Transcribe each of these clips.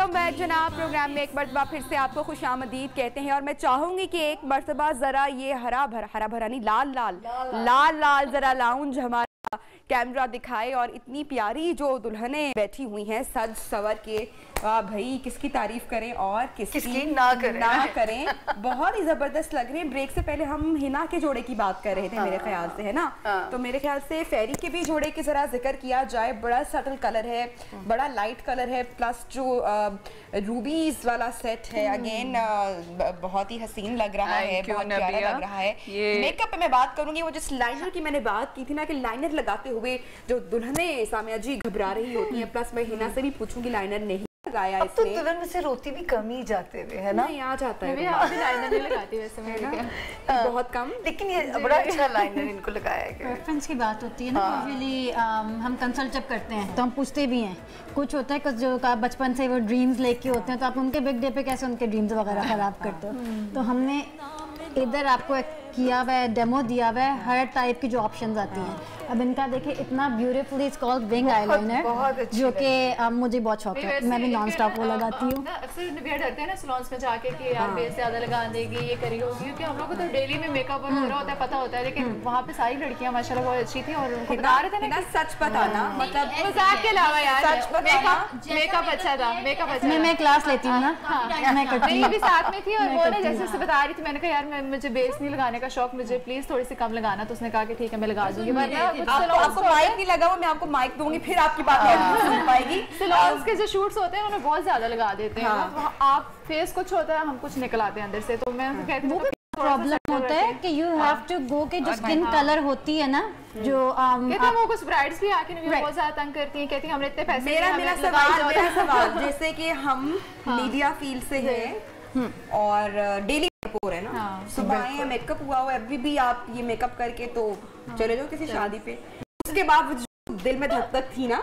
Welcome back जनाब। Programme में एक मरतबा फिर से आपको खुशामदीद कहते हैं और मैं चाहूंगी कि एक मरतबा जरा ये हरा भरा नहीं लाल लाल लाल लाल जरा लाउंज हमारा कैमरा दिखाए और इतनी प्यारी जो दुल्हनें बैठी हुई हैं सज सवर के, भाई किसकी तारीफ करें और किसकी ना करें। बहुत ही जबरदस्त लग रहे हैं। ब्रेक से पहले हम हिना के जोड़े की बात कर रहे थे मेरे ख्याल से, है ना? तो मेरे ख्याल से फेरी के भी जोड़े की जरा जिक्र किया जाए। बड़ा सटल कलर है, बड़ा लाइट कलर है, प्लस जो रूबीज वाला सेट है अगेन बहुत ही हसीन लग रहा है, बहुत प्यारा लग रहा है। मेकअप पे मैं बात करूंगी, वो जिस लाइनर की मैंने बात की थी ना कि लाइनर लगाते हुए जो दुल्हनें सामिया जी घबरा रही होती हैं, प्लस मैं हिना से भी पूछूंगी लाइनर नहीं लगाया अब तो दुल्हन में से रोती भी कम ही जाते हुए, है ना? नहीं आ जाता है, लाइनर नहीं लगाती वैसे मैं बहुत कम, लेकिन ये बड़ा अच्छा लाइनर इनको लगाया गया। प्रेफरेंस की बात होती है ना, यूजुअली हम कंसल्ट जब करते हैं तो हम पूछते भी हैं। कुछ होता है कुछ जो का बचपन से वो ड्रीम्स लेके होते हैं, तो आप उनके बिग डे पे कैसे उनके ड्रीम्स वगैरह खराब करते हो। तो हमने इधर आपको किया हुआ है, डेमो दिया हुआ है, हर टाइप की जो ऑप्शंस आती हैं। अब इनका देखिए इतना beautifully it's called wing eyeliner, जो कि मुझे बहुत शौक है, मैं भी नॉन स्टॉप वो लगाती हूँ। अक्सर नबिया डरते हैं ना सैलून्स में जाके कि यार बेस ज्यादा लगा देगी, ये करी होगी, क्योंकि हम लोग को तो डेली में मेकअप हो रहा होता है, पता होता है। लेकिन वहाँ पे सारी लड़कियाँ माशाल्लाह बहुत अच्छी थी और उनको बता रहे थे ना सच पता ना, मतलब मजाक के अलावा यार मेकअप अच्छा था, मेकअप अच्छा। मैं क्लास लेती हूँ ना, मैं करती हूँ, भी साथ में थी और वो ना जैसे उससे बता रही थी, मैंने कहा यार मुझे बेस नहीं लगाने का शौक, मुझे प्लीज थोड़ी सी कम लगाना। तो उसने कहा कि ठीक है मैं लगा दूंगी। आपको माइक नहीं लगा हुआ, मैं आपको माइक दूंगी फिर आपकी बात सुन पाएगी। सैलून्स के जो शूट्स होते हैं उन्हें बहुत ज्यादा लगा देते हैं। आप फेस कुछ होता है, हम कुछ निकलाते हैं अंदर से। तो मैं कहती हूँ प्रॉब्लम होता है कि यू हैव टू गो के जो स्किन कलर होती है ना, जो कहते हैं वो कुछ ब्राइड्स भी आके बहुत ज्यादा तंग करती हैं, कहती हैं हमने इतने पैसे मेरा सवाल जैसे कि हम मीडिया फील्ड से हैं और डेली हो रहे हैं ना, सुबह आए मेकअप हुआ अभी भी आप ये मेकअप करके तो चले जाओ किसी शादी पे, उसके बाद दिल में धक धक थी ना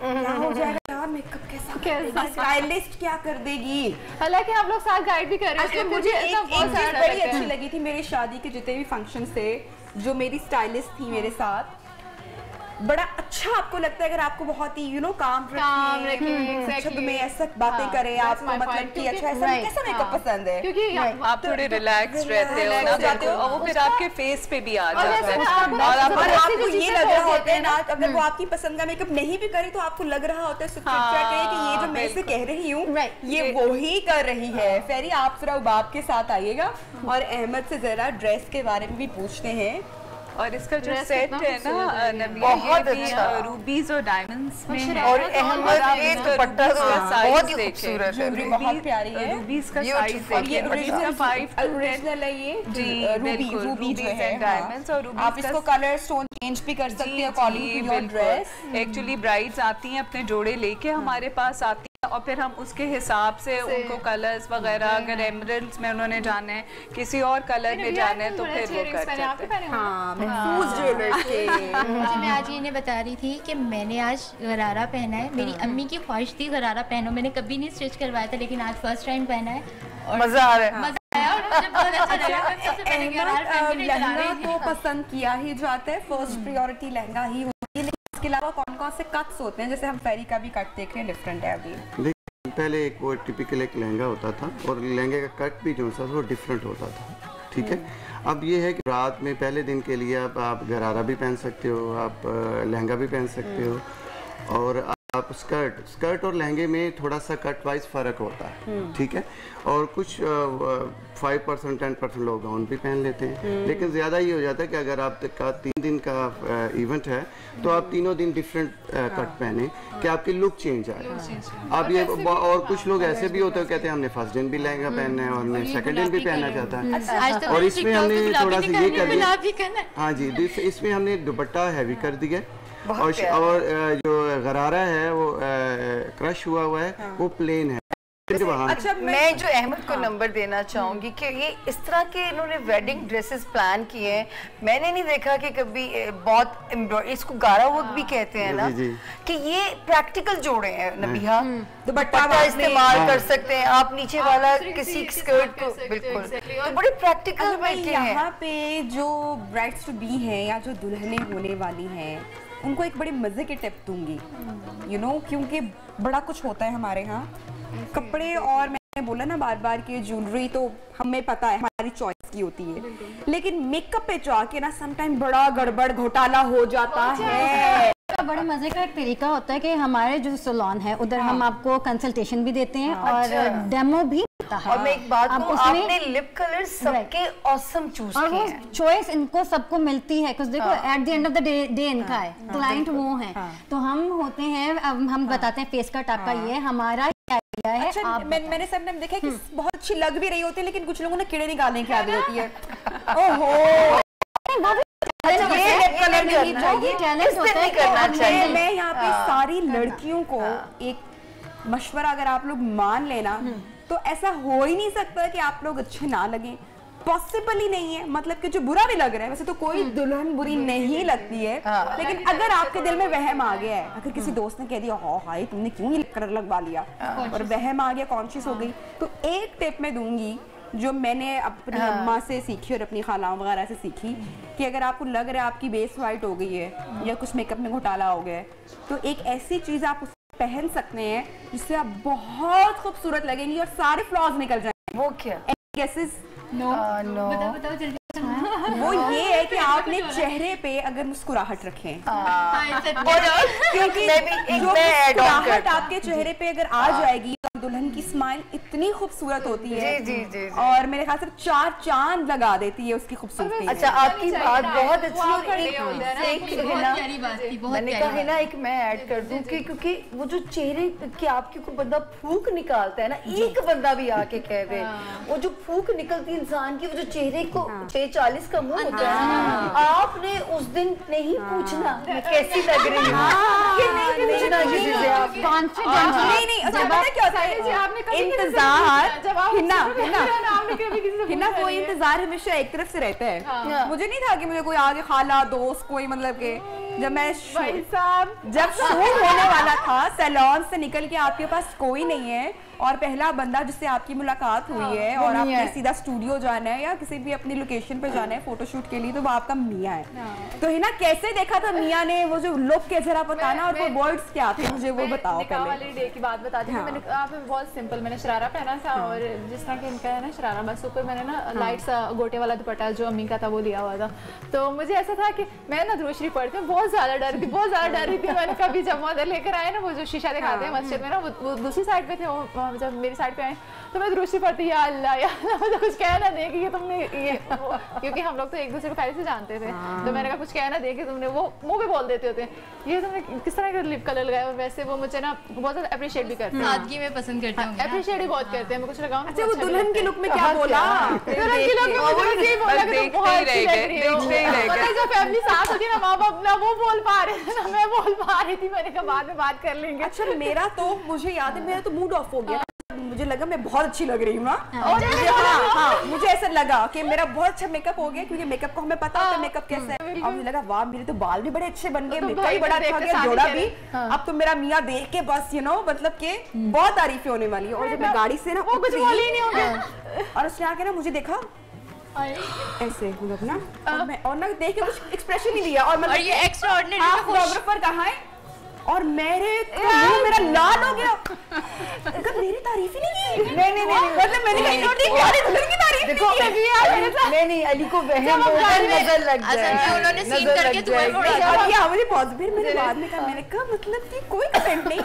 क्या हो जाएगा यार, मेकअप कैसा स्टाइलिस्ट क्या कर देगी। हालांकि हम लोग साथ गाइड भी कर रहे थे। मुझे एक चीज बड़ी अच्छी लगी थी मेरी शादी के जितने भी फंक्शन थे, जो मेरी स्टाइलिस्ट थी मेरे साथ, बड़ा अच्छा आपको लगता है अगर आपको बहुत ही काम रखें, शब्द में ऐसा बातें करें, आपको मतलब कि अच्छा ऐसा कैसा मेकअप पसंद है, क्योंकि आप थोड़े रिलैक्स रहते हो ना, और वो फिर आपके फेस पे भी आ जाता है। और आपको ये लग रहा होता है ना, अगर वो आपकी पसंद का मेकअप नहीं भी करे तो आपको लग रहा होता है कि ये जो मैं इसे कह रही हूँ ये वो ही कर रही है। फेरी आप जरा उबाब के साथ आइएगा और अहमद से जरा ड्रेस के बारे में भी पूछते हैं। और इसका जो सेट है ना नबिया, बहुत अच्छा रूबीज और डायमंड्स में है, और अहमद ये दुपट्टा बहुत ही खूबसूरत है, बहुत प्यारी है। रूबीज का साइज देखिए, ओरिजिनल है ये जी, रूबीज एंड डायमंड्स। और आप इसको कलर स्टोन चेंज भी कर सकते हैं according to your dress. Actually brides आती हैं अपने जोड़े लेके हमारे पास आती हैं और फिर हम उसके हिसाब से उनको कलर्स वगैरह, अगर एमरल्ड्स में उन्होंने जाने हैं, किसी और कलर में जाने हैं तो फिर वो कर सकते हैं। मैं आज ये बता रही थी कि मैंने आज गरारा पहना है, मेरी अम्मी की ख्वाहिश थी गरारा पहनो, मैंने कभी नहीं स्टिच करवाया था, लेकिन आज फर्स्ट टाइम पहना है और मजा आ रहा है। मजा आया और मुझे बहुत अच्छा लगा। लहंगा तो पसंद किया ही जाता है, फर्स्ट प्रायोरिटी लहंगा ही होती है, लेकिन इसके अलावा कौन कौन से कट्स होते हैं? जैसे हम फेरी का भी कट देख रहे हैं, डिफरेंट है अभी। पहले एक वो टिपिकल एक लहंगा होता था और लहंगे का कट भी जो था वो डिफरेंट होता था, ठीक है। अब ये है कि रात में पहले दिन के लिए आप गरारा भी पहन सकते हो, आप लहंगा भी पहन सकते हो, और आप स्कर्ट और लहंगे में थोड़ा सा कट वाइज फ़र्क होता है, ठीक है। और कुछ 5% 10% लोग गाउन भी पहन लेते हैं, लेकिन ज़्यादा ये हो जाता है कि अगर आपका 3 दिन का इवेंट है तो आप तीनों दिन डिफरेंट कट पहने कि आपकी लुक चेंज आए। अब ये और कुछ लोग ऐसे भी होते हैं कहते हैं हमने फर्स्ट दिन भी लहंगा पहनना है और हमने सेकंड दिन भी पहनना चाहता है, और इसमें हमने थोड़ा सा ये कर दिया, हाँ जी, इसमें हमने दुपट्टा हैवी कर दिया और जो गरारा है वो क्रश हुआ है, वो प्लेन है। अच्छा, मैं जो अहमद को नंबर देना चाहूंगी कि ये इस तरह के इन्होंने वेडिंग ड्रेसेस प्लान किए हैं, मैंने नहीं देखा कि कभी बहुत एम्ब्रॉयडरी, इसको गारा वर्क भी कहते हैं ना, कि ये प्रैक्टिकल जोड़े हैं। नबिया दुपट्टा इस्तेमाल कर सकते हैं आप, नीचे वाला किसी स्कर्ट को, बिल्कुल, तो बड़े प्रैक्टिकल बैठे हैं। यहाँ पे जो ब्राइड्स टू बी हैं या जो दुल्हनें होने वाली हैं, उनको एक बड़ी मजे की टिप दूंगी, क्योंकि बड़ा कुछ होता है हमारे यहाँ। कपड़े और मैंने बोला ना बार बार कि ज्वेलरी तो हमें पता है हमारी चॉइस की होती है, लेकिन मेकअप पे जाके ना समटाइम बड़ा गड़बड़ घोटाला हो जाता है। बड़े मजे का एक तरीका होता है कि हमारे जो सैलून है उधर हम आपको कंसल्टेशन भी देते हैं और डेमो भी होता है। और मैं एक बात कहूं, आपने लिप कलर सबके ऑसम चूज किए हैं। चॉइस इनको सबको मिलती है कुछ देखो at the end of the day इनका है, क्लाइंट वो है, तो हम होते हैं, हम बताते हैं फेस कट आपका ये हमारा है। अच्छा, मैंने सबने देखा कि बहुत अच्छी लग भी रही होती है, लेकिन कुछ लोगों ने कीड़े निकालने की आदत होती है। ओहो, मैं यहाँ पे सारी लड़कियों को एक मशवरा अगर आप लोग मान लेना तो ऐसा हो ही नहीं सकता कि आप लोग अच्छे ना लगे, पॉसिबल ही नहीं है। मतलब कि जो बुरा भी लग रहा है, वैसे तो कोई दुल्हन बुरी नहीं लगती है, लेकिन अगर आपके दिल में वहम आ गया है, अगर किसी दोस्त ने कह दिया हाय तुमने क्यों ये कलर लगवा लिया, और वहम आ गया, कॉन्शियस हो गई, तो एक टिप मैं दूंगी जो मैंने अपनी अम्मा से सीखी और अपनी खालाओं वगैरह से सीखी, कि अगर आपको लग रहा है आपकी बेस वाइट हो गई है या कुछ मेकअप में घोटाला हो गया है, तो एक ऐसी चीज आप पहन सकते हैं जिससे आप बहुत खूबसूरत लगेंगी और सारे फ्लॉज निकल जाएंगे। वो क्या? गेसेस? नो बताओ जल्दी। वो ये है कि आपने चेहरे पे अगर मुस्कुराहट रखें, क्योंकि जो मुस्कुराहट आपके चेहरे पे अगर आ जाएगी तो दुल्हन की स्माइल इतनी खूबसूरत होती है। जी। और मेरे ख्याल से 4 चांद लगा देती है उसकी खूबसूरती। अच्छा, आपकी बात बहुत अच्छी मैंने कहा है ना, एक मैं ऐड कर दूं कि क्योंकि वो जो चेहरे के आपके को बंदा फूक निकालता है ना, एक बंदा भी आके कह दे, वो जो फूक निकलती इंसान की, वो जो चेहरे को 40 का मुंह होता है, आपने उस दिन नहीं पूछना मैं कैसी लग रही हूँ, ये नहीं पूछना किसी से। आप हिना कोई इंतजार हमेशा एक तरफ से रहता है। मुझे नहीं था कि मुझे कोई आगे खाला दोस्त कोई, मतलब के जब मैं जब शूट होने वाला था, सैलून से निकल के आपके पास कोई नहीं है और पहला बंदा जिससे आपकी मुलाकात हुई है और आपने सीधा स्टूडियो जाना है या किसी भी अपनी लोकेशन पे जाना है फोटोशूट के लिए, तो वो आपका मियाँ है। तो हिना कैसे देखा था मियाँ ने, वो जो लुक के जरा बताना, और वो वर्ड्स क्या थे मुझे वो बताओ। निकाह वाले डे की बात बताती हूँ। मैंने बहुत सिंपल, मैंने शरारा पहना था और जिस तरह के इनका है ना शरारा, बस ऊपर मैंने ना लाइट सा गोटे वाला दुपट्टा जो अम्मी का था वो लिया हुआ था। तो मुझे ऐसा था कि मैं ना दुरूद शरीफ पढ़ती हूँ, बहुत ज्यादा डर रही थी। मैंने कभी जब उधर लेकर आए ना वो जो शीशा दिखाते हैं मस्जिद में ना, वो दूसरी साइड पे थे, जब मेरी साइड पे आए तो मैं दुरूद शरीफ पढ़ती, या अल्लाह मुझे कुछ कह ना दे कि ये तुमने ये, क्योंकि हम लोग तो एक दूसरे को पहले से जानते थे, तो मैंने कहा कुछ कह ना दे कि तुमने, वो मुंह पे बोल देते होते ये तुमने किस तरह का लिप कलर लगाया। और वैसे वो मुझे ना बहुत ज्यादा अप्रिशिएट भी करते हैं, सादगी में पसंद करते हैं, अप्रिशिएट भी बहुत करते हैं। मैं कुछ लगाऊं। अच्छा, वो दुल्हन के लुक में क्या बोला? दुल्हन के लुक में मुझे बोला कि तुम बहुत अच्छी लग रही हो। पता है जो फैमिली साथ होती है ना, माँ बाप ना वो बोल पा रहे थे ना मैं बोल पा रही थी, मैंने कहा बाद में बात कर लेंगे। अच्छा, मेरा तो मुझे याद है, मेरा तो मूड ऑफ हो गया, मुझे लगा मैं बहुत अच्छी लग रही हूँ ना, और मुझे ऐसा लगा कि मेरा बहुत अच्छा मेकअप हो गया, क्योंकि मेकअप को हमें पता होता है मेकअप कैसा है। अब मुझे लगा वाह मेरे तो बाल भी बड़े अच्छे बन गए, मेकअप भी बड़ा अच्छा गया, जोड़ा भी। अब तो मेरा मियाँ देख के बस मतलब कि बहुत तारीफें होने वाली है। और जब मैं गाड़ी से ना कुछ बोली नहीं होगी और उसने आके ना मुझे देखा ऐसे ना, और ना देख के कुछ एक्सप्रेशन नहीं दिया, और मतलब ये एक्स्ट्राऑर्डिनरी फोटोग्राफर कहाँ है, और मेरा लाल हो गया, मेरी तारीफ ही नहीं की। नहीं मतलब मैंने कही दुल्हन की तारीफ नहीं अली को नजर लग जाए, उन्होंने सीन करके मुझे पॉज, फिर मैंने बाद में कहा, मैंने कहा मतलब कि कोई कमेंट नहीं,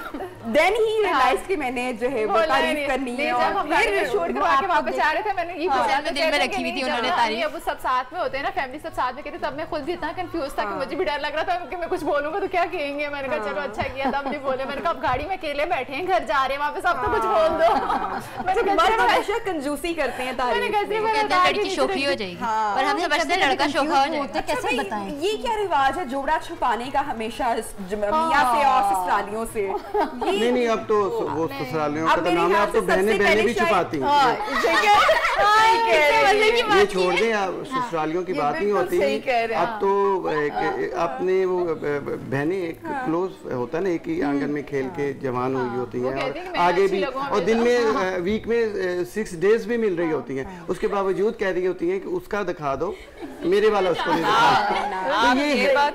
देन ही रियलाइज कि मैंने जो है वो तारीफ करनी है। जब हम फिर शूट करवा के वापस आ रहे थे, मैंने ये बोला तो दिल में रखी हुई थी उन्होंने तारीफ। अब सब साथ में होते हैं ना, फैमिली सब साथ में कहते, तब मैं खुद भी इतना कंफ्यूज था कि मुझे भी डर लग रहा था कि मैं कुछ बोलूंगा तो क्या कहेंगे। मैंने कहा चलो अच्छा किया तब नहीं बोले। मैंने कहा अब गाड़ी में अकेले बैठे हैं, घर जा रहे हैं वापस, अब तो कुछ बोल दो। मैंने हमेशा कंजूसी करते हैं तारीफ, लड़की शोखी हो जाएगी, पर हम समझते हैं लड़का शोखा हो जाएगा। कैसे बताएं? ये क्या रिवाज है जोड़ा छुपाने का हमेशा मियां से और ससुरालियों से? नहीं अब तो वो ससुरालियों का तो नाम है, अब तो बहनें भी छुपाती हैं। ये छोड़ दें, आप ससुरालियों की बात नहीं होती। अब तो अपने वो बहनें एक क्लोज होता है ना, एक ही आंगन में खेल के जवान हुई होती हैं, और आगे भी, और दिन में वीक में 6 डेज भी मिल रही होती हैं। उसके बावजूद कह रही होती हैं कि उसका दिखा दो, मेरे वाला उसको नहीं दिखा। तो ये बात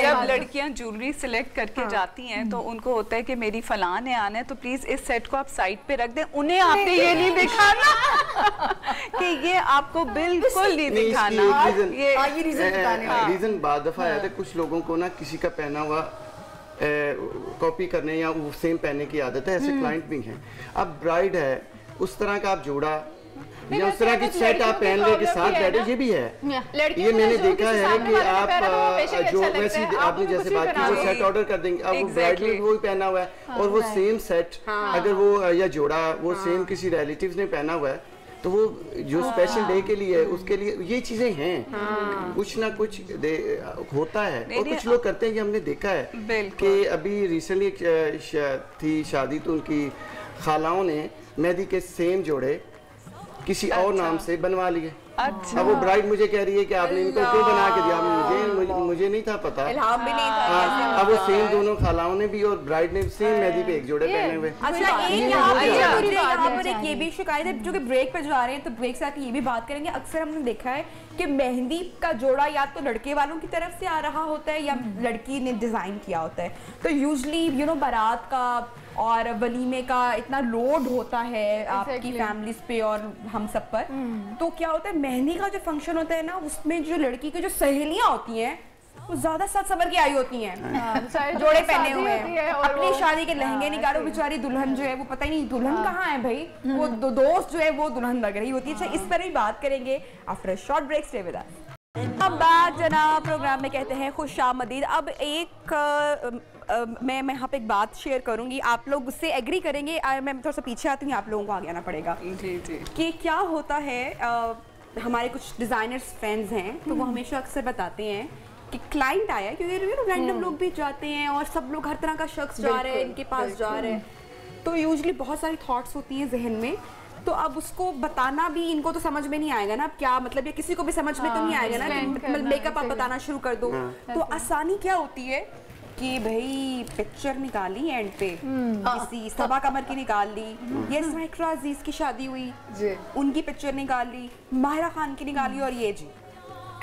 जब लड़कियां ज्वेलरी सिलेक्ट करके जाती हैं तो उनको होता है कि मेरी फलां ने आना है तो प्लीज इस सेट को आप साइड पे रख दें, उन्हें आपने ये नहीं दिखाना कि ये आपको बिल्कुल नहीं दिखाना। ये रीजन बाद दफा आया था, कुछ लोगों को ना किसी का पहना हुआ कॉपी करने या वो सेम पहनने की आदत है, ऐसे क्लाइंट भी हैं। अब ब्राइड है, उस तरह का आप जोड़ा या उस तरह की सेट आप पहन ले के साथ बैठे, ये भी है। ये मैंने देखा है कि आप जो वैसे आपने जैसे बात की वो सेट ऑर्डर कर देंगे, अब वो ब्राइड ने वो पहना हुआ है और वो सेम सेट अगर वो या जोड़ा वो सेम किसी रिलेटिव्स ने पहना हुआ है तो वो जो स्पेशल डे के लिए है उसके लिए ये चीजें हैं, कुछ ना कुछ होता है और कुछ लोग करते हैं कि हमने देखा है कि अभी रिसेंटली थी शादी तो उनकी खालाओं ने मेहंदी के सेम जोड़े किसी और नाम से बनवा लिए। अच्छा। अब वो ब्राइड मुझे कह रही है कि आपने इनको क्यों बना के दिया, मुझे नहीं था पता, इल्हाम भी नहीं था। अब वो सेम दोनों खालाओं ने भी और ब्राइड ने सेम मेहंदी पे एक जोड़े पहने हुए। अच्छा, एक यहाँ पर एक ये भी शिकायत है जो कि ब्रेक पे जा रहे हैं, तो ब्रेक से आके ये भी बात करेंगे। अक्सर हमने देखा है कि मेहंदी का जोड़ा या तो लड़के वालों की तरफ से आ रहा होता है या लड़की ने डिजाइन किया होता है, तो यूजुअली बारात का और वलीमे का इतना लोड होता है आपकी फैमिलीज पे और हम सब पर, तो क्या होता है मेहंदी का जो फंक्शन होता है ना उसमें जो लड़की की जो सहेलियां होती हैं वो ज्यादा सज सवर की आई होती हैं, जोड़े पहने हुए हैं, अपनी शादी के लहंगे निकालो, बेचारी दुल्हन जो है वो पता ही नहीं दुल्हन कहाँ है भाई, वो दोस्त जो है वो दुल्हन लग रही होती है। अच्छा, इस तरह ही बात करेंगे after a short break. Stay with us. अब बैक जनाब प्रोग्राम में कहते हैं खुशामदीद। अब मैं यहाँ पे एक बात शेयर करूंगी, आप लोग उससे एग्री करेंगे। मैं थोड़ा सा पीछे आती हूँ, आप लोगों को आगे आना पड़ेगा। जी जी। कि क्या होता है, हमारे कुछ डिजाइनर्स फ्रेंड्स हैं तो वो हमेशा अक्सर बताते हैं कि क्लाइंट आया, क्योंकि रैंडम लोग भी जाते हैं और सब लोग हर तरह का शख्स जा रहे हैं इनके पास जा रहे हैं, तो यूजुअली बहुत सारी थॉट्स होती हैं जहन में, तो अब उसको बताना भी इनको तो समझ में नहीं आएगा ना, क्या मतलब, या किसी को भी समझ में तो नहीं आएगा ना कि मेकअप आप बताना शुरू कर दो। तो आसानी क्या होती है कि भाई पिक्चर निकाली एंड पे किसी सबा कमर की निकाल ली, यस माइक्रा अजीज की शादी हुई उनकी पिक्चर निकाल ली, माहिरा खान की निकाली, और ये जी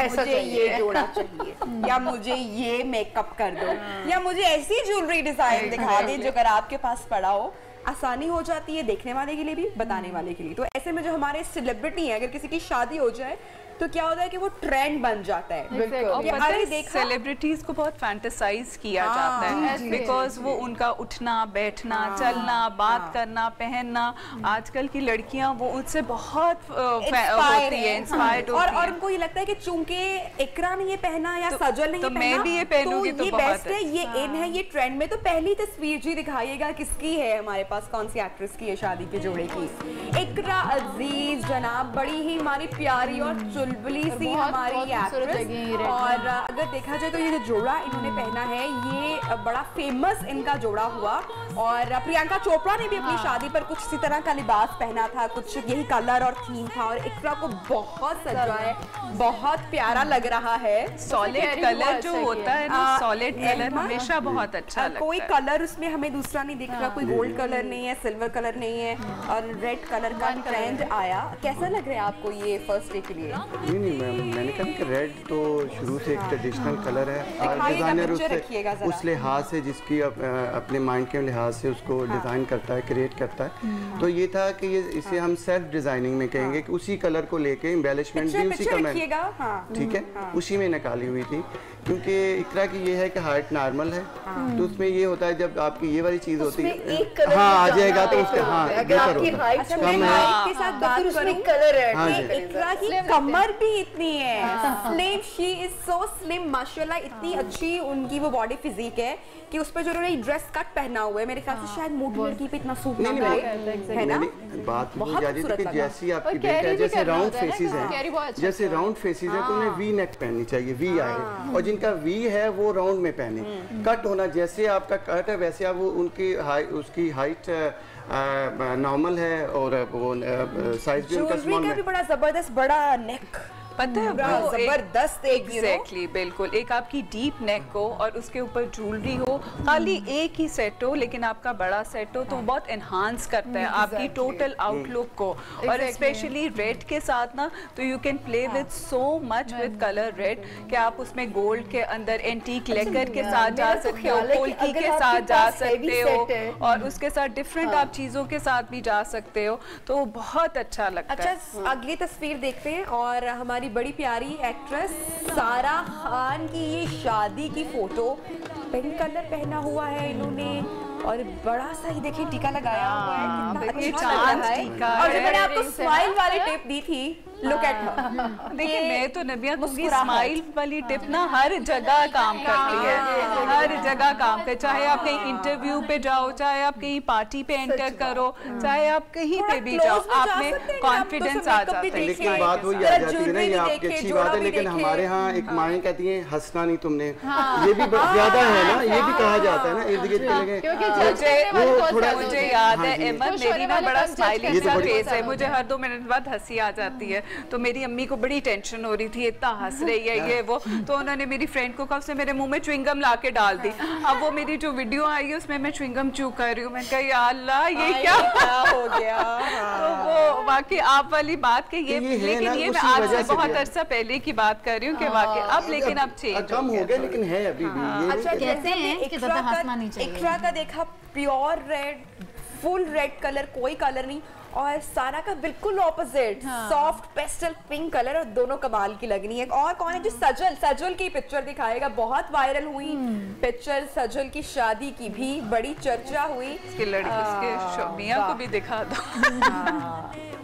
ऐसा मुझे ये जोड़ा चाहिए या मुझे ये मेकअप कर दो या मुझे ऐसी ज्वेलरी डिजाइन दिखा दे जो अगर आपके पास पड़ा हो। आसानी हो जाती है देखने वाले के लिए भी, बताने वाले के लिए। तो ऐसे में जो हमारे सेलिब्रिटी हैं, अगर किसी की शादी हो जाए तो क्या होता है कि वो ट्रेंड बन जाता है। बिल्कुल। सेलिब्रिटीज को बहुत फैंटेसाइज किया जाता है बिकॉज वो उनका उठना बैठना चलना बात करना पहनना, आजकल की लड़कियां वो उससे बहुत होती है, इंस्पायर्ड होती है, और उनको ये लगता है कि चूंकि इकरा ने ये पहना या सजल ने ये पहना, मैं भी ये पहनूंगी तो ये बेस्ट है, ये इन है, ये ट्रेंड में। तो पहली तस्वीर जी दिखाइएगा किसकी है हमारे पास, कौन सी एक्ट्रेस की है शादी के जोड़े की? इकरा अजीज जनाब, बड़ी ही हमारी प्यारी और चुलबुली सी हमारी एक्ट्रेस। और अगर देखा जाए तो ये जो जोड़ा इन्होंने पहना है ये बड़ा फेमस इनका जोड़ा हुआ, और प्रियंका चोपड़ा ने भी अपनी शादी पर कुछ इसी तरह का लिबास पहना था, कुछ यही कलर और थीम था, और इकरा को बहुत सजा है, बहुत प्यारा लग रहा है। सॉलिड कलर जो होता है ना, सॉलिड कलर हमेशा बहुत अच्छा लगता है। कोई कलर उसमें हमें दूसरा नहीं दिख रहा, कोई गोल्ड कलर नहीं है, सिल्वर कलर नहीं है, और रेड कलर का ट्रेंड आया। कैसा लग रहा है आपको ये फर्स्ट डे के लिए? नहीं मैम, मैंने कहा कि रेड तो शुरू से एक ट्रेडिशनल कलर है, और डिजाइनर उस लिहाज से जिसकी अपने माइंड के लिहाज से उसको डिज़ाइन करता है, क्रिएट करता है। तो ये था कि ये इसे हम सेल्फ डिजाइनिंग में कहेंगे कि उसी कलर को लेके एम्बेलिशमेंट भी उसी का मैं ठीक है उसी में निकाली हुई थी, क्योंकि इकरा की ये है कि हाइट नॉर्मल है, तो उसमें ये होता है जब आपकी ये वाली चीज होती है हाँ आ जाएगा तो उसके हाँ के साथ बात करूं, कलर है इकरा की कमर भी इतनी है slim, she is so slim माशाल्लाह, इतनी अच्छी उनकी वो बॉडी फिजिक है कि उस पर जो उन्होंने ड्रेस कट पहना हुआ है, मेरे ख्याल से शायद मोटी लड़की पे इतना सूट नहीं है ना। बात ये जा रही थी कि जैसी आपकी बेट है, जैसे राउंड फेसेस हैं, जैसे राउंड फेसेस हैं तो उन्हें वी नेक पहननी चाहिए, वी आए, और जिनका वी है वो राउंड में पहने। कट होना जैसे आपका कट है वैसे आप वो उनकी उसकी हाइट नॉर्मल है और वो साइज भी उनका स्मॉल है। बड़ा जबरदस्त बड़ा नेक पता है वो जबरदस्त एग्जैक्टली बिल्कुल एक आपकी डीप नेक हो और उसके ऊपर ज्वेलरी हो, खाली एक ही सेट हो लेकिन आपका बड़ा सेट हो तो बहुत एनहांस करता है आपकी टोटल आउटलुक को। और स्पेशली रेड के साथ ना तो you can play with so much with colour red कि आप उसमें गोल्ड के अंदर एंटीक लेकर के साथ जा सकते हो, पोल्की के साथ जा सकते हो और उसके साथ डिफरेंट आप चीजों के साथ भी जा सकते हो, तो बहुत अच्छा लगता है। अच्छा अगली तस्वीर देखते हैं और हमारी बड़ी प्यारी एक्ट्रेस सारा खान की ये शादी की फोटो, पिंक कलर पहना हुआ है इन्होंने और बड़ा सा ही देखिए टीका लगाया हुआ है, कितना अच्छा लग रहा है। और जब मैंने आपको स्माइल वाली टिप दी थी, लुक एट हर। देखिए मैं तो नबिया की स्माइल वाली टिप ना हर जगह काम करती है, हर जगह काम कर, चाहे आप कहीं इंटरव्यू पे जाओ, चाहे आप कहीं पार्टी पे एंटर करो, चाहे आप कहीं पे भी जाओ, आप में कॉन्फिडेंस आ जाता है। लेकिन बात वही आ जाती है ना, ये आपकी अच्छी बात है, लेकिन हमारे यहाँ एक माएँ कहती हैं हंसना नहीं तुमने, ये भी ज्यादा है ना, ये भी कहा जाता है ना इर्द गिर्द के लगे। मुझे याद है अहमद, मेरी ना बड़ा स्माइलिंग सा फेस है, मुझे हर 2 मिनट बाद हंसी आ जाती है, तो मेरी अम्मी को बड़ी टेंशन हो रही थी, इतना हंस रही है ये वो, तो उन्होंने मेरी फ्रेंड को कहा उसने मेरे मुंह में च्युइंगम ला के डाल दी। अब वो मेरी जो वीडियो आई है उसमें मैं च्युइंगम चू कर रही हूँ, मैंने कहा या अल्लाह ये क्या हो गया। तो वो वाकई आप वाली बात के ये लेकिन ये मैं आज से बहुत अरसा पहले की बात कर रही हूँ कि वाकई अब लेकिन अब चेंज कम हो गया, लेकिन है अभी भी। अच्छा कहते हैं इकरा का देखा pure red, full red colour, कोई कलर नहीं, और सारा का बिल्कुल opposite soft pastel pink colour, और दोनों कमाल की लग रही है। और कौन है जो सजल की पिक्चर दिखाएगा, बहुत वायरल हुई पिक्चर सजल की शादी की, भी बड़ी चर्चा हुई। इसके लड़के मियां को भी दिखा दो।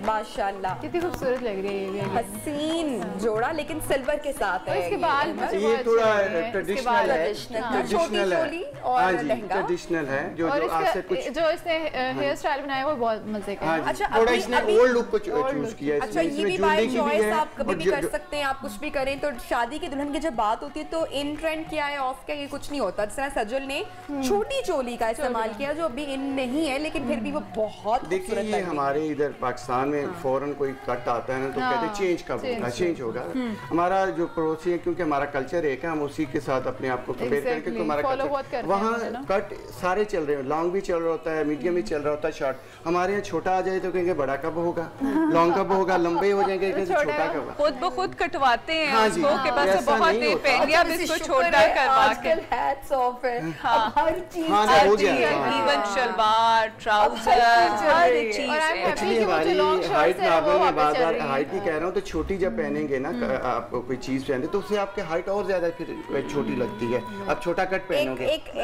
माशाल्लाह कितनी खूबसूरत लग रही है ये, हसीन जोड़ा, लेकिन सिल्वर के साथ है। इसके बाल ये थोड़ा ट्रेडिशनल है, ट्रेडिशनल है और लहंगा ट्रेडिशनल है, जो आज से कुछ जो इसने हेयर स्टाइल बनाया वो बहुत मजे का है। अच्छा थोड़ा इसने ओल्ड लुक को चूज किया है। अच्छा ये भी बाय चॉइस, आप कभी भी कर सकते हैं, आप कुछ भी करें। तो शादी की दुल्हन की जब बात होती है तो इन ट्रेंड क्या है, ऑफ क्या, ये कुछ नहीं होता। जिस तरह सजल ने छोटी चोली का इस्तेमाल किया जो अभी इन नहीं है, लेकिन फिर भी वो बहुत देखिए ये हमारे इधर पाकिस्तान में फौरन कोई कट आता है ना तो कहते हैं चेंज कब होगा, चेंज होगा। हमारा जो पड़ोसी है, क्योंकि हमारा कल्चर एक है, हम उसी के साथ अपने आप को कंपेयर करके, तो हमारा कल्चर वहाँ कट सारे चल रहे हैं, लॉन्ग भी चल रहा होता है, मीडियम भी चल रहा होता है, शॉर्ट। हमारे यहाँ छोटा आ जाए तो कहेंगे बड़ा कब होगा, लॉन्ग कब होगा, लंबे हो जाएंगे छोटा कब। खुद ब खुद कटवाते हैं उसको कि बस बहुत ही पहन लिया, अब इसको छोटा करवा के हैट्स ऑफ है हर चीज, हो गया इवन शलवार, ट्राउजर, हर एक चीज। एक्चुअली हमारी हाइट नॉर्मल में बात हाइट की कह रहा हूँ, तो छोटी जब पहनेंगे ना आपको कोई चीज पहनते तो उससे आपके हाइट और ज्यादा फिर छोटी लगती है। अब छोटा कट पहनोगे। एक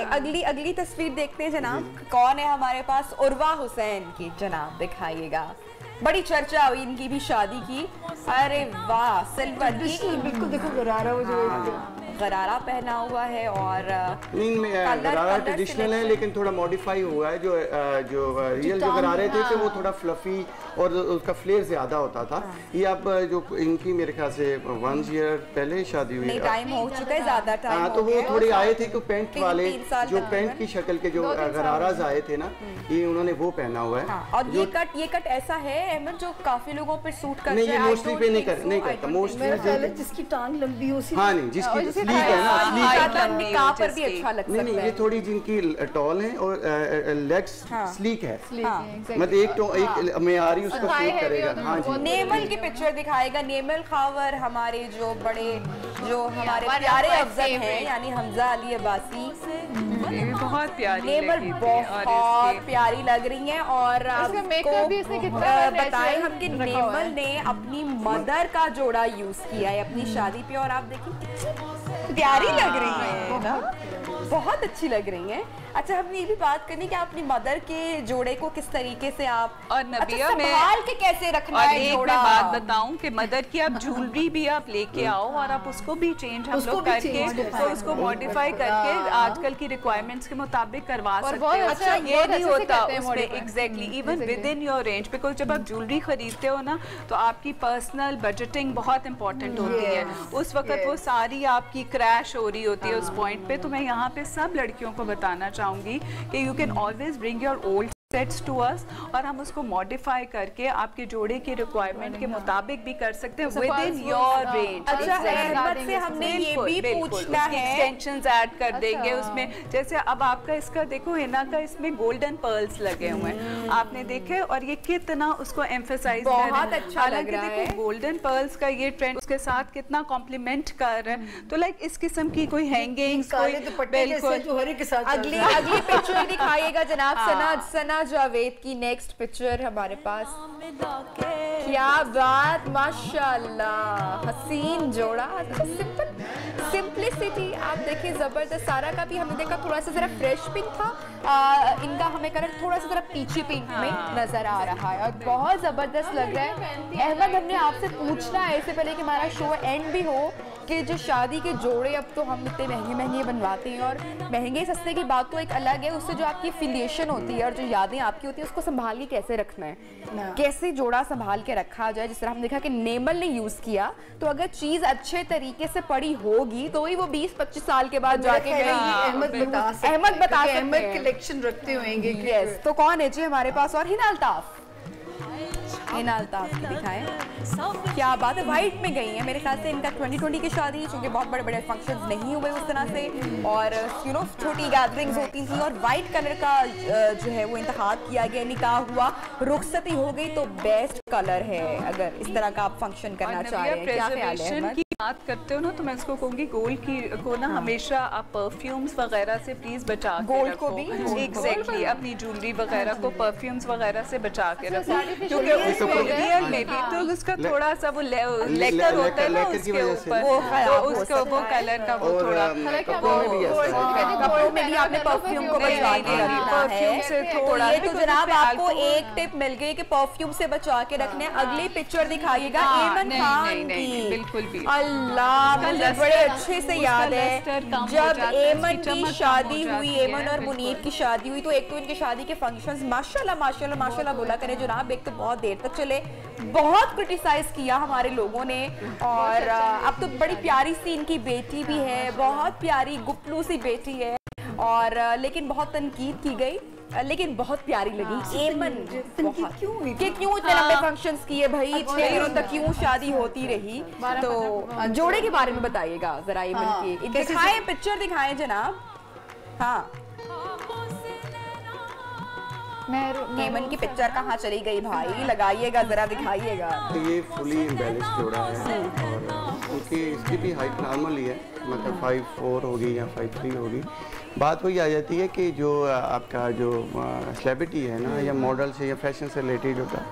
अगली तस्वीर देखते हैं जनाब, कौन है हमारे पास, उर्वा हुसैन की, जनाब दिखाइएगा। बड़ी चर्चा हुई इनकी भी शादी की, अरे वाह सिल्वर की, बिल्कुल देखो गरारा, वो जो गरारा पहना हुआ है, और गरारा ट्रेडिशनल है लेकिन थोड़ा मॉडिफाई हुआ है। जो रियल जो गरारे थे वो थोड़ा फ्लफी और उसका फ्लेयर ज्यादा होता था। ये अब जो इनकी मेरे ख्याल से 1 ईयर पहले शादी हुई, टाइम हो चुका है, ज्यादा टाइम, तो वो थोड़े आए थे कि पेंट वाले जो पेंट की शक्ल के जो गराराज आए थे ना, ये उन्होंने वो पहना हुआ है। और ये कट ऐसा है अहमद जो काफी लोगों पर सूट करता है। नहीं, ये मोस्टली पे नहीं करता, मोस्टली जिसकी टांग लंबी हो, हाँ नहीं, जिसकी स्लीक है ना, निकाह पर भी अच्छा लग सकता है। नहीं, ये थोड़ी जिनकी टॉल है और लेग्स स्लीक है, मतलब एक मेयारी उसको सूट करेगा। हाँ जी, नेमल की पिक्चर दिखाएगा, नेमल खावर हमारे जो बड़े जो हमारे प्यारे अफजल हैं, यानी हमजा अली अब्बासी, बहुत प्यारी, नेमल बहुत प्यारी लग रही है। और बताएं हम कि नेमल ने अपनी मदर का जोड़ा यूज किया है अपनी शादी पे, और आप देखिए प्यारी लग रही है ना, बहुत अच्छी लग रही है। अच्छा हमने ये भी बात करनी कि अपनी मदर के जोड़े को किस तरीके से आप और नबिया संभाल के कैसे रखना है जोड़ा। मैं बात बताऊं कि मदर की आप ज्वेलरी भी आप लेके आओ और आप उसको भी चेंज हम लोग करके तो उसको मॉडिफाई करके आजकल की रिक्वायरमेंट्स के मुताबिक करवा सकते हैं। अच्छा ये नहीं होता उसमें exactly even with in your range, because जब आप ज्वेलरी खरीदते हो ना तो आपकी पर्सनल बजटिंग बहुत इंपॉर्टेंट होती है। उस वक्त वो सारी आपकी क्रैश हो रही होती है उस पॉइंट पे। तो मैं यहाँ पे सब लड़कियों को बताना चाहूंगी कि you can always bring your old sets to us और हम उसको मॉडिफाई करके आपके जोड़े की रिक्वायरमेंट के मुताबिक भी कर सकते हैं विद इन योर रेंज। अच्छा, अहमद से हमने ये भी पूछना है, एक्सटेंशंस ऐड कर देंगे उसमें। जैसे अब आपका इसका देखो हिना का इसमें गोल्डन पर्ल्स लगे हुए हैं, आपने देखे, और ये कितना उसको एम्फसाइज बहुत अच्छा लग रहा है। गोल्डन पर्ल्स का ये ट्रेंड उसके साथ कितना कॉम्प्लीमेंट कर रहा है। तो लाइक इस किस्म की कोई हैंगिंग्स, कोई अगली पिक्चर दिखाइएगा जनाब। सना जावेद की नेक्स्ट पिक्चर हमारे पास। क्या बात, माशाल्लाह, हसीन जोड़ा, सिंपलिसिटी आप देखिए जबरदस्त। सारा का भी हमने देखा थोड़ा सा जरा फ्रेश पिंक था, इनका हमें कलर थोड़ा सा जरा पीछी पिंक में नजर आ रहा है और बहुत जबरदस्त लग रहा है। अहमद, हमने आपसे पूछना है इससे पहले कि हमारा शो एंड भी हो कि जो शादी के जोड़े अब तो हम इतने महंगे बनवाते हैं, और महंगे सस्ते की बात तो एक अलग है, उससे जो आपकी फिलिएशन होती है और जो यादें आपकी होती है उसको संभाल के कैसे रखना है, कैसे जोड़ा संभाल के रखा जाए। जिस तरह हम देखा कि नेमल ने यूज किया, तो अगर चीज अच्छे तरीके से पड़ी होगी तो ही वो 20-25 साल के बाद जाके अहमद बता अहमद कलेक्शन रखते होंगे। यस, तो कौन है जी हमारे पास? और हिना अल्ताफ, हिना अल्ताफ की दिखाएं। क्या बात है, वाइट में गई है। मेरे ख्याल से इनका 2020 की शादी, चूंकि बहुत बड़े बड़े फंक्शंस नहीं हुए उस तरह से, और छोटी गैदरिंग्स होती थी, और वाइट कलर का जो है वो इंतखाब किया गया। निकाह हुआ, रुखसती हो गई, तो बेस्ट कलर है अगर इस तरह का आप फंक्शन करना चाह रहे हैं। क्या ख्याल है? बात करते हो ना, तो मैं इसको कहूँगी गोल्ड की को ना हमेशा आप परफ्यूम्स वगैरह से प्लीज बचा के गोल्ड को भी एग्जैक्टली अपनी ज्वेलरी वगैरह को परफ्यूम्स वगैरह से बचा के रखो, क्योंकि रियल में भी तो उसका थोड़ा सा वो लेकर होता है ना उसके ऊपर, तो उसको वो कलर का वो थोड़ा कपड़ों में भी आपने परफ्यूम को बचा के रखना है। परफ्यूम से थोड़ा, ये तो जनाब आपको एक टिप मिल गई कि परफ्यूम से बचा के रखने। अगली पिक्चर दिखाइएगा एमन खान की। बिल्कुल भी अल्लाह, मुझे बड़े अच्छे से याद है जब एमन की शादी हुई, एमन और मुनीब की शादी हुई, तो एक तो इनकी शादी के फंक्शंस माशाल्लाह माशाल्लाह माशाल्लाह बोला करें जनाब, एक तो बहुत देर तक चले, बहुत क्रिटिसाइज किया हमारे लोगों ने, और अब तो बड़ी प्यारी सी इनकी बेटी भी है, बहुत प्यारी गुपलू सी बेटी है, और लेकिन बहुत तनकीद की गई, लेकिन बहुत प्यारी लगी। एमन क्यों इतने लंबे फंक्शंस किए भाई, 6 दिनों तक क्यों शादी होती रही? तो जोड़े के बारे में बताइएगा जरा एमन की। दिखाएं, पिक्चर दिखाएं जनाब। हाँ, एमन की पिक्चर कहाँ चली गई भाई? लगाइएगा जरा, दिखाइएगा। ये फुली एम्बेलिश जोड़ा है, और क्योंकि इसकी भी हाइट नॉर्मल ही है, मतलब 5'4" होगी या 5'3" होगी। बात वही आ जाती है कि जो आपका जो सेलिब्रिटी है ना, या मॉडल से या फैशन से रिलेटेड होता है,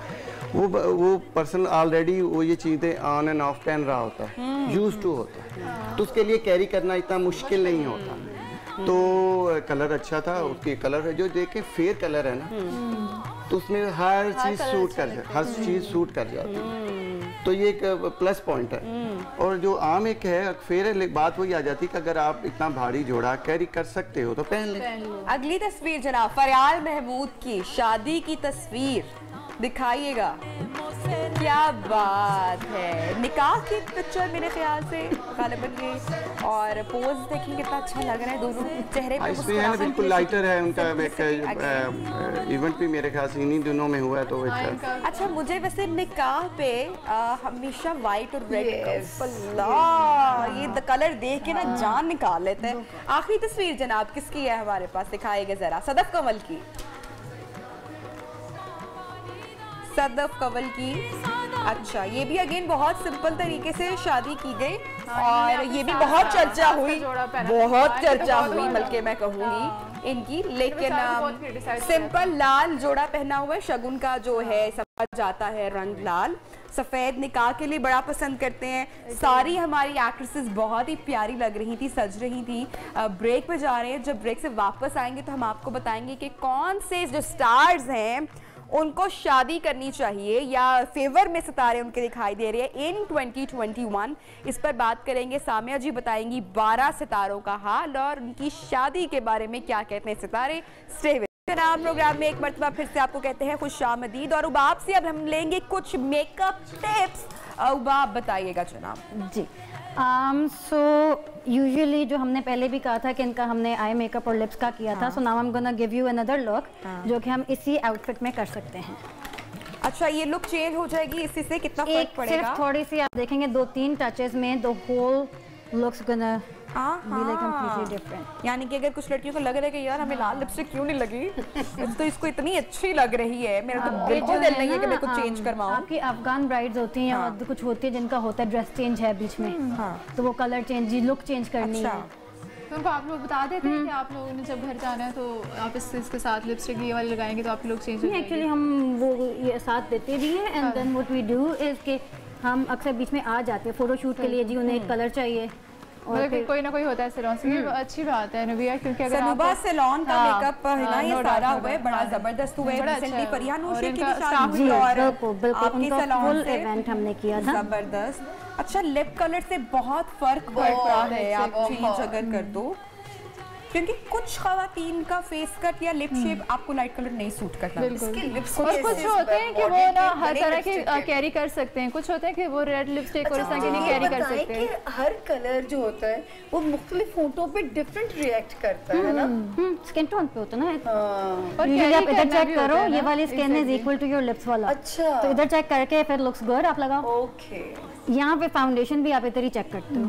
वो पर्सन ऑलरेडी वो ये चीज़ें ऑन एंड ऑफ पहन रहा होता है, यूज टू होता है, तो उसके लिए कैरी करना इतना मुश्किल नहीं होता। तो कलर अच्छा था, उसके कलर जो देखे फेयर कलर है ना, तो उसमें हर चीज़ सूट कर जाती है, तो ये एक प्लस पॉइंट है। और जो आम एक है फेयर, बात वही आ जाती है कि अगर आप इतना भारी जोड़ा कैरी कर सकते हो तो पहन ले। अगली तस्वीर जनाब, फरियाल महमूद की शादी की तस्वीर दिखाइएगा। क्या बात है, निकाह की पिक्चर मेरे ख्याल से गालिबन ये, और पोज देखिए कितना अच्छा लग रहा है, दोनों चेहरे पे मुस्कुराहट बिल्कुल लाइटर है उनका। इवेंट भी मेरे ख्याल से इन्हीं दिनों में हुआ है, तो अच्छा। मुझे वैसे निकाह पे हमेशा वाइट और रेड, अल्लाह ये कलर देख के ना जान निकाल लेते हैं। आखिरी तस्वीर जनाब किसकी है हमारे पास? दिखाएगा जरा। सदफ कंवल की, सदफ कंवल की। अच्छा, ये भी अगेन बहुत सिंपल तरीके से शादी की गई, और ये भी बहुत चर्चा हुई, बल्कि मैं कहूँगी इनकी, लेकिन सिंपल लाल जोड़ा पहना हुआ है, शगुन का जो है समझ जाता है रंग लाल, सफ़ेद निकाह के लिए बड़ा पसंद करते हैं। सारी हमारी एक्ट्रेसेस बहुत ही प्यारी लग रही थी, सज रही थी। ब्रेक पे जा रहे हैं, जब ब्रेक से वापस आएंगे तो हम आपको बताएंगे कि कौन से जो स्टार्स हैं उनको शादी करनी चाहिए या फेवर में सितारे उनके दिखाई दे रहे हैं इन 2021। इस पर बात करेंगे, सामिया जी बताएंगी 12 सितारों का हाल और उनकी शादी के बारे में क्या कहते हैं सितारे। स्टे विद जनाब, प्रोग्राम में एक मरतबा फिर से आपको कहते हैं खुशामदीद, और उबाब से अब हम लेंगे कुछ मेकअप टिप्स। उबाब बताइएगा जनाब। जी, सो यूजुअली जो हमने पहले भी कहा था कि इनका हमने आई मेकअप और लिप्स का किया था, so now I am gonna give you another look जो कि हम इसी आउटफिट में कर सकते हैं। अच्छा, ये लुक चेंज हो जाएगी इसी से? कितना फर्क पड़ेगा? सिर्फ थोड़ी सी आप देखेंगे 2-3 टचेस में the whole looks gonna be like completely different. यानी कि अगर कुछ लड़कियों को लग रहा है कि यार हमें लाल लिपस्टिक क्यों नहीं लगी, तो इसको इतनी अच्छी लग रही है, मेरा तो बिल्कुल दिल नहीं है कि मैं कुछ चेंज करवाऊं। आपकी अफगान ब्राइड्स होती हैं और कुछ होती है जिनका होता है ड्रेस चेंज है बीच में, तो वो कलर चेंज, लुक चेंज करनी है, तो उनको आप लोग बता देते हैं कि आप लोगों ने जब घर जाना है तो आप इसके साथ लिपस्टिक ये वाली लगाएंगे तो आपके लुक चेंज हो जाएगी? एक्चुअली हम वो ये साथ देते भी हैं and then what we do is कि हम अक्सर बीच में आ जाते हैं फोटो शूट के लिए, जी उन्हें एक कलर चाहिए और फिर कोई ना कोई होता है सैलून से। अच्छी बात है नबिया, क्योंकि अगर सनूबा सैलून का मेकअप है ना, ये सारा हुआ है बड़ा जबरदस्त हुआ है। रिसेंटली परिया नूशी की भी शादी हुई और आपके सैलून से इवेंट हमने किया था, जबरदस्त। अच्छा, लिप कलर से बहुत फर्क पड़ रहा है, आप चेंज अगर कर दो, क्योंकि कुछ खवातीन का फेस कट या लिप शेप आपको लाइट कलर नहीं सूट करता। और कुछ होते हैं कि वो ना हर तरह के कैरी कर सकते हैं, कुछ होते हैं कि वो रेड लिपस्टिक और इस तरह के नहीं कैरी कर सकते हैं। हर कलर जो होता है वो मुख्तलिफ फोटो पे डिफरेंट रिएक्ट करता है ना, स्किन टोन पे होता है ना। और यूजुअली आप इधर चेक करो, ये वाली skin is equal to your lips वाला, अच्छा तो इधर चेक करके फिर लुक्स गुड आप लगाओ। ओके, यहाँ पे फाउंडेशन भी आप इधर ही चेक करते हो।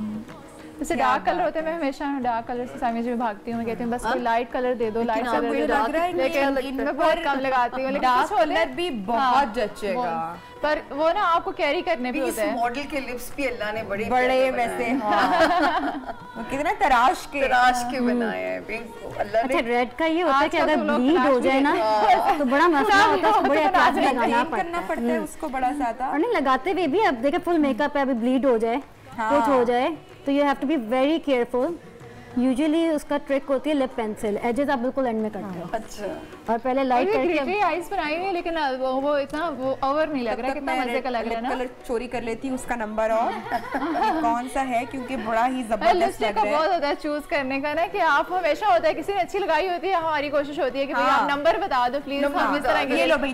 जैसे डार्क कलर होते हैं, मैं हमेशा डार्क कलर से सामने में भागती हूँ, मैं कहती हूँ बस कोई लाइट कलर दे दो, लाइट कलर दे दो, लेकिन मैं बहुत कम लगाती हूँ। डार्क कलर भी बहुत जचेगा, पर वो ना आपको कैरी करने भी होता है। मॉडल के लिप्स भी अल्लाह ने बड़े वैसे कितना तराश के बनाए हैं अल्लाह ने। अच्छा, रेड का ये होता है कि अगर ब्लीड हो जाए ना तो बड़ा मसला होता है, उसको बड़े अटैच लगाना पड़ता है उसको बड़ा ज्यादा। और नहीं लगाते हुए भी अब देखे फुल मेकअप है, अभी ब्लीड हो जाए कुछ हो जाए तो you have to be very careful. Usually उसका ट्रिक होती है लिप पेंसिल, एजेस आप बिल्कुल एंड में करते हो। अच्छा, और पहले लाइट करके आईज बनाई हुई है, लेकिन वो इतना वो ओवर नहीं लग रहा, कितना मजे का लग रहा है ना। कलर चोरी कर लेती हूँ उसका नंबर और कौन सा है, क्योंकि बड़ा ही जबरदस्त लग रहा है। बहुत होता है चूज करने का ना, कि आप हमेशा होता है किसी ने अच्छी लगाई होती है, हमारी कोशिश होती है कि भाई आप नंबर बता दो प्लीज, हम इस तरह के ये लो भाई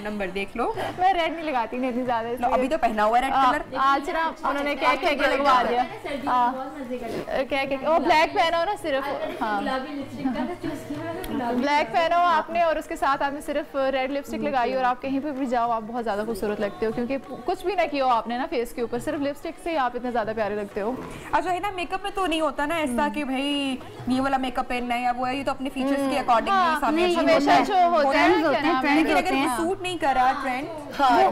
नंबर देख लो। मैं रेड नहीं लगाती नहीं इतनी ज्यादा, अभी तो पहना हुआ रेड कलर। आज ना उन्होंने क्या क्या लगवा दिया, क्या क्या वो ब्लैक पहना हो ना सिर्फ, ब्लैक पहना हो आपने और उसके साथ आपने सिर्फ रेड लिपस्टिक लगाई और आप कहीं पे भी जाओ आप बहुत ज्यादा खूबसूरत लगते हो, क्योंकि कुछ भी ना किया हो आपने ना फेस के ऊपर, सिर्फ लिपस्टिक से आप इतने ज्यादा प्यारे लगते हो। अच्छा है ना, मेकअप में तो नहीं होता ना ऐसा कि भाई ये वाला मेकअप पहनना है या वो है, ये तो अपने फीचर्स के अकॉर्डिंग हमेशा जो होता है, लेकिन अगर सूट नहीं कर रहा ट्रेंड,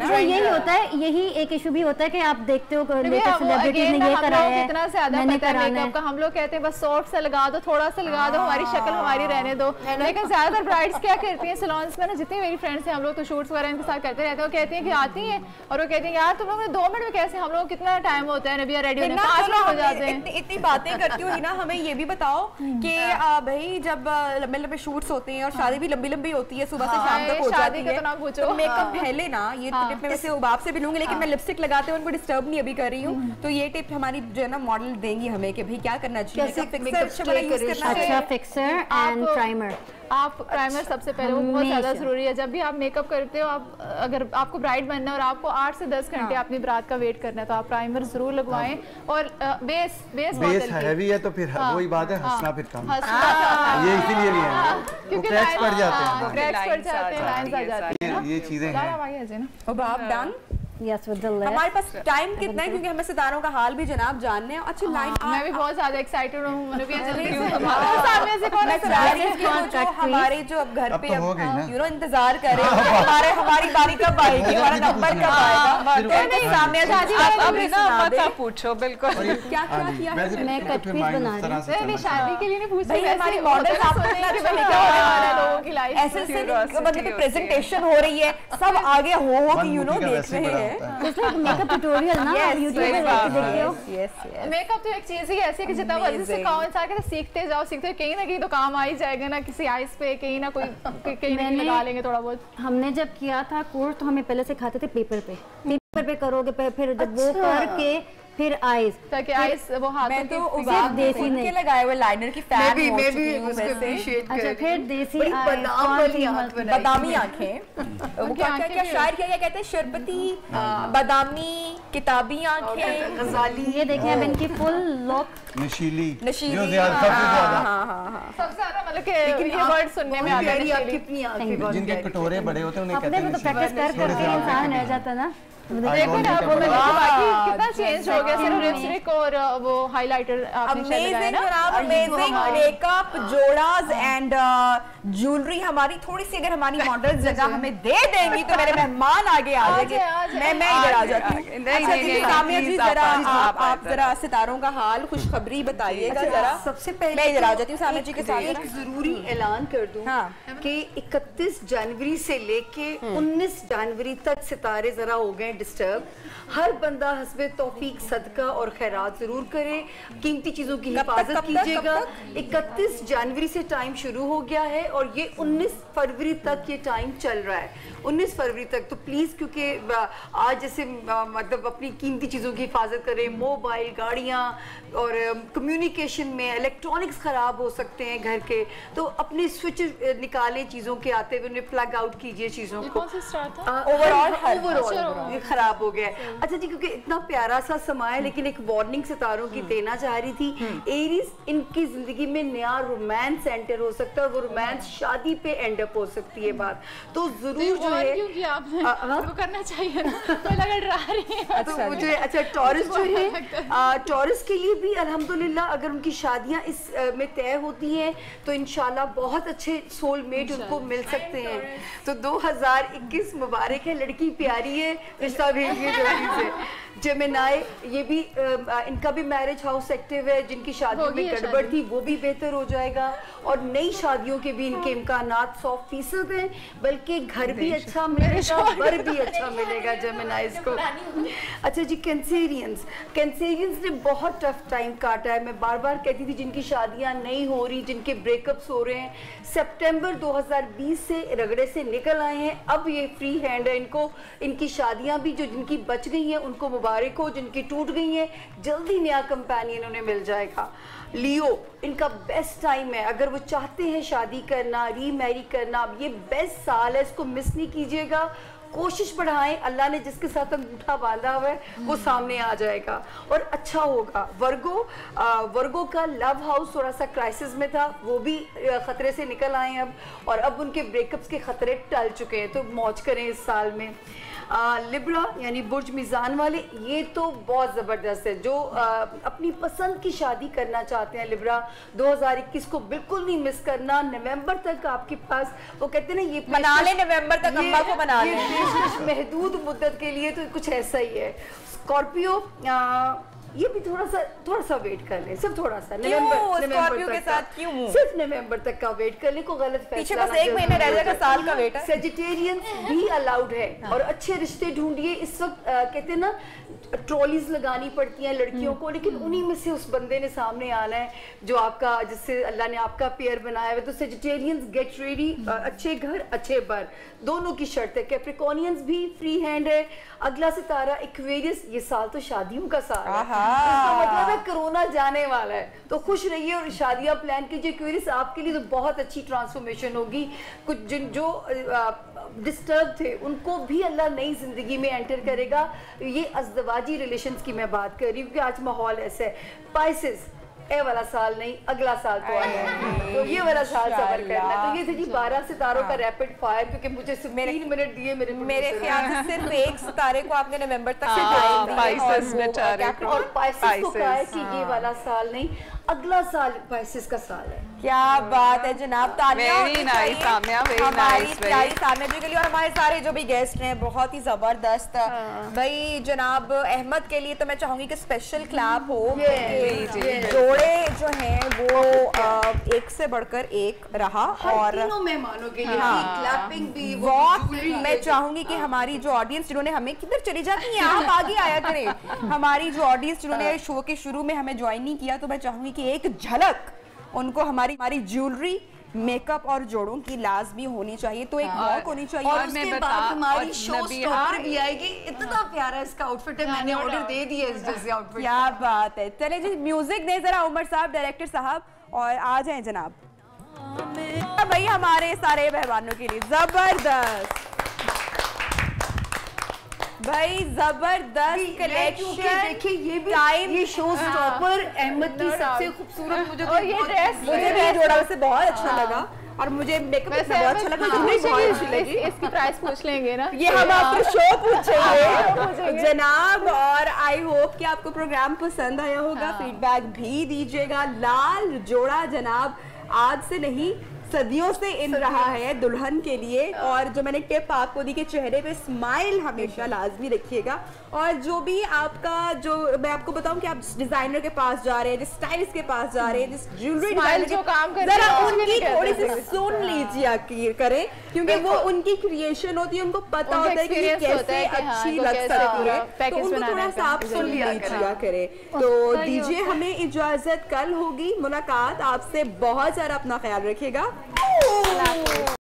वो यही होता है। यही एक इशू भी होता है कि आप देखते हो सेलिब्रिटीज ने ये कराया है, कितना ज्यादा पता है मेकअप का, हम लोग कहते हैं बस सॉफ्ट सा लगा दो, थोड़ा सा लगा दो, हमारी शक्ल हमारी रहने दो। लेकिन ज्यादातर ब्राइड्स क्या करती हैं सैलून्स में ना, जितनी मेरी फ्रेंड्स हैं हम लोग तो शूट्स वगैरह इनके साथ करते रहते हैं, वो कहती हैं कि आती हैं और वो कहती हैं यार तुम लोग 2 मिनट में कैसे, हम लोग कितना टाइम होता है नबिया रेडी होने में, 5 मिनट हो जाते हैं। इतनी बातें करती हो ना, हमें ये भी बताओ कि भाई जब लंबे लंबे शूट्स होते हैं और शादी भी लंबी लंबी होती है, सुबह से शाम तक हो जाती है, तो मेकअप पहले ना ये टिप मैं वैसे बाप से भी लूंगी, लेकिन मैं लिपस्टिक लगाते हुए उनको डिस्टर्ब नहीं अभी कर रही हूँ, तो ये टिप हमारी जो है ना मॉडल देंगी हमें कि भाई क्या करना चाहिए। अच्छा, फिक्सर एंड प्राइमर। आप प्राइमर सबसे पहले वो बहुत ज़्यादा ज़रूरी है। जब भी आप मेकअप करते हो, आप अगर आपको ब्राइड बनना है और आपको 8 से 10 घंटे अपनी बारात का वेट करना है, तो आप प्राइमर जरूर लगवाएं। और बेस हैवी है तो फिर वही बात है, हंसना फिर कम, ये इसीलिए भी है क्योंकि क्रैक्स पड़ जाते हैं, लाइंस आ जाती हैं, ये चीजें हैं। Yes, with the left. हमारे पास टाइम कितना है, क्योंकि हमें सितारों का हाल भी जनाब जानने हैं। अच्छी लाइन, मैं भी बहुत ज्यादा एक्साइटेड हूँ, हमारे जो अब घर पे यू नो इंतजार करें हमारी बारी कब आएगी, हमारा नंबर कब आएगा, सामने मत पूछो। बिल्कुल क्या क्या किया है, मैं कट पीस बना रही हूँ, शादी के लिए नहीं पूछ रही, हमारी मॉडल लोगों की लाइफ ऐसे मतलब प्रेजेंटेशन हो रही है, सब आगे हो कि यू नो देख रहे हैं। मेकअप ट्यूटोरियल ना YouTube पे देखते हो। मेकअप तो एक चीज ही ऐसी है कि जितना मर्जी सिखाओ, इंसान कहते सीखते जाओ कहीं ना कहीं तो काम आ ही जाएगा ना, किसी आइस पे कहीं ना कहीं लगा लेंगे थोड़ा बहुत। हमने जब किया था कोर्स तो हमें पहले सिखाते थे पेपर पे करोगे, फिर जब वो करके फिर आईज, ताकि आईज वो हाथों तो सिर्फ देसी नहीं लगाए हुए लाइनर की फैन मैं भी उसको appreciate अच्छा, कर फिर देसी बड़ी eyes, बादाम वाली आंख बनाई। बादामी आंखें, वो क्या शायर क्या कहते हैं, शरबती बादामी किताबी आंखें, गजाली। ये देखें अब इनकी फुल लुक नशीली, नशीली, जो ज्यादा सबसे ज्यादा सबसे ज्यादा मतलब कि ये वर्ड सुनने में आता है। आपकी अपनी आंखें बहुत जिनके कटोरे बड़े होते हैं उन्हें कहते अपने हैं को तो प्रैक्टिस कर करके इंसान रह जाता ना। देखो ना वो बाकी कितना चेंज हो गया, सिर्फ लिपस्टिक और वो हाइलाइटर आपने शायद लगाया ना। अमेजिंग मेकअप, जोड़ास एंड ज्वेलरी हमारी थोड़ी सी अगर हमारी मॉडल जगह हमें दे देंगी तो मेरे मेहमान आगे आ जाएंगे। मैं इधर आ जाती हूँ। सामिया जी जरा आप जरा सितारों का हाल खुशखबरी बताइएगा जरा। सबसे पहले मैं इधर आ जाती हूँ सामिया जी के साथ। एक जरूरी ऐलान कर दूं कि 31 जनवरी से लेके 19 जनवरी तक सितारे जरा हो गए डिस्टर्ब। हर बंदा हस्बे तौफीक सदका और खैरात जरूर करे, कीमती चीजों की हिफाजत कीजिएगा। 31 जनवरी से टाइम शुरू हो गया है और ये 19 फरवरी तक ये टाइम चल रहा है, 19 फरवरी तक। तो प्लीज, क्योंकि आज जैसे मतलब अपनी कीमती चीजों की हिफाजत करें, मोबाइल, गाड़ियाँ और कम्युनिकेशन में इलेक्ट्रॉनिक्स खराब हो सकते हैं घर के, तो अपने स्विच निकालें चीजों के आते हुए, उन्हें प्लग आउट कीजिए चीजों को। ओवरऑल खराब हो गया। अच्छा जी, क्योंकि इतना प्यारा सा समा है, लेकिन एक वार्निंग सितारों की देना चाह रही थी। एरीज, इनकी जिंदगी में नया रोमांस एंटर हो सकता है और वो रोमांस शादी पे एंड अप हो सकती है बात। तो जरूर जो है वो करना चाहिए ना, तो लगा डरा रही है। तो मुझे अच्छा टॉरस जो है, टॉरस के लिए भी अल्हम्दुलिल्लाह अगर उनकी शादियां इस में तय होती हैं तो इंशाल्लाह बहुत अच्छे सोलमेट उनको मिल सकते हैं। तो 2021 मुबारक है, लड़की प्यारी है, रिश्ता भेजिए जल्दी से। जेमिनाई, ये भी इनका भी मैरिज हाउस एक्टिव है, जिनकी शादियों में गड़बड़ थी वो भी बेहतर हो जाएगा और नई शादियों के भी इनके इम्कानात 100% हैं, बल्कि घर भी अच्छा मिलेगा, बर भी अच्छा मिलेगा जेमिनाइज को। अच्छा जी, कैंसेरियंस ने बहुत टफ टाइम काटा है। मैं बार बार कहती थी जिनकी शादियां नहीं हो रही, जिनके ब्रेकअप्स हो रहे हैं, सितंबर 2020 से रगड़े से निकल आए हैं, अब ये फ्री हैंड है इनको। इनकी शादियां भी जो जिनकी बच गई हैं उनको मुबारक हो, जिनकी टूट गई हैं जल्दी नया कंपेनियन उन्हें मिल जाएगा। लियो, इनका बेस्ट टाइम है, अगर वो चाहते हैं शादी करना, रीमैरी करना, अब ये बेस्ट साल है, इसको मिस नहीं कीजिएगा। कोशिश बढ़ाएं, अल्लाह ने जिसके साथ अंगूठा बांधा हुआ है वो सामने आ जाएगा और अच्छा होगा। वर्गो का लव हाउस थोड़ा सा क्राइसिस में था, वो भी खतरे से निकल आए अब, और अब उनके ब्रेकअप्स के खतरे टल चुके हैं, तो मौज करें इस साल में। लिब्रा यानी बुर्ज मीज़ान वाले, ये तो बहुत ज़बरदस्त है। जो अपनी पसंद की शादी करना चाहते हैं, लिब्रा 2021 को बिल्कुल नहीं मिस करना। नवंबर तक आपके पास, वो कहते हैं ना, ये बना ले नवंबर तक, अम्मा को बना ले। महदूद मुद्दत के लिए तो कुछ ऐसा ही है। स्कॉर्पियो, ये भी थोड़ा सा वेट कर ले, सिर्फ थोड़ा सा। स्कॉर्पियो के साथ क्यों? सिर्फ नवंबर तक का वेट कर ले, को गलत फैसला पीछे बस 1 महीने रह जाएगा, साल का वेट है। सेजिटेरियंस भी अलाउड है और अच्छे रिश्ते ढूंढिए। इस वक्त कहते हैं ना, ट्रॉलीज लगानी पड़ती हैं लड़कियों को, लेकिन उन्हीं में से उस बंदे ने सामने आना है जो आपका, जिससे अल्लाह ने आपका पेयर बनाया है। तो सेजिटेरियंस गेट रेडी, अच्छे घर अच्छे बर, दोनों की शर्त है। कैप्रिकॉनियंस भी फ्री हैंड है। अगला सितारा एक्वेरियस, ये साल तो शादियों का साल है, इसका मतलब है कोरोना जाने वाला है, तो खुश रहिए और शादियां प्लान कीजिए। एक्वेरियस आपके लिए तो बहुत अच्छी ट्रांसफॉर्मेशन होगी। कुछ जो डिस्टर्ब थे उनको भी अल्लाह नई जिंदगी में एंटर करेगा। ये अज़दवाजी रिलेशंस की मैं बात कर रही हूँ कि आज माहौल ऐसा है। पाइसेस, ए वाला साल नहीं, अगला साल तो आया है, तो ये वाला साल सबर करना। तो ये थी जी 12 सितारों का रैपिड फायर, क्योंकि मुझे सिर्फ 3 मिनट दिए मेरे ख्याल से सिर्फ एक सितारे को आपने नवंबर तक पाइसेस को कहा है कि ये वाला साल नहीं, अगला साल पाइसेस का साल है। क्या बात है जनाब, तालियां हमारी प्यारी सामिया जी के लिए और हमारे सारे जो भी गेस्ट हैं, बहुत ही जबरदस्त। भाई जनाब अहमद के लिए तो मैं चाहूंगी कि स्पेशल क्लैप हो। जोड़े जो हैं वो एक से बढ़कर एक रहा और मेहमानों के लिए क्लैपिंग भी बहुत। मैं चाहूंगी कि हमारी जो ऑडियंस जिन्होंने हमें, किधर चली जाती हैं आप, आगे आया करें। हमारी जो ऑडियंस जिन्होंने शो के शुरू में हमें ज्वाइन नहीं किया, तो मैं चाहूंगी कि एक झलक उनको हमारी ज्वेलरी मेकअप और जोड़ों की लाजमी होनी चाहिए, तो एक वॉक होनी चाहिए। और उसके बाद हमारी शो स्टॉपर भी आएगी। इतना प्यारा इसका आउटफिट है, मैंने ऑर्डर दे दिया इस जैसे आउटफिट। क्या बात है। चले जी म्यूजिक दे जरा उमर साहब, डायरेक्टर साहब, और आ जाएं जनाब भाई हमारे सारे मेहमानों के लिए। जबरदस्त भाई, जबरदस्त कलेक्शन। देखिए ये भी ये शो स्टॉपर अहमद की सबसे खूबसूरत मुझे और ये ड्रेस मुझे भी जोड़ा से बहुत अच्छा लगा और मुझे मेकअप में बहुत अच्छा लगा। मुझे बहुत अच्छी लगी। इसकी प्राइस पूछ लेंगे ना, ये हम आपको शो पूछेंगे जनाब, और आई होप कि आपको प्रोग्राम पसंद आया होगा। फीडबैक भी दीजिएगा। लाल जोड़ा जनाब आज से नहीं सदियों से इन रहा है दुल्हन के लिए, और जो मैंने टिप आपको दी कि चेहरे पे स्माइल हमेशा लाजमी रखिएगा। और जो भी आपका, जो मैं आपको बताऊं कि आप जिस डिजाइनर के पास जा रहे हैं, जिस स्टाइलिस्ट के पास जा रहे हैं, जिस ज्वेलरी डिजाइनर जो काम कर जरा उनकी थोड़ी सी सुन लीजिए करें, क्योंकि वो उनकी क्रिएशन होती है, उनको पता होता है कि ये कैसे अच्छी लग सकती है, तो उनको थोड़ा सा आप सुन लीजिए करें। तो दीजिए हमें इजाजत, कल होगी मुलाकात। आपसे बहुत सारा अपना ख्याल रखिएगा।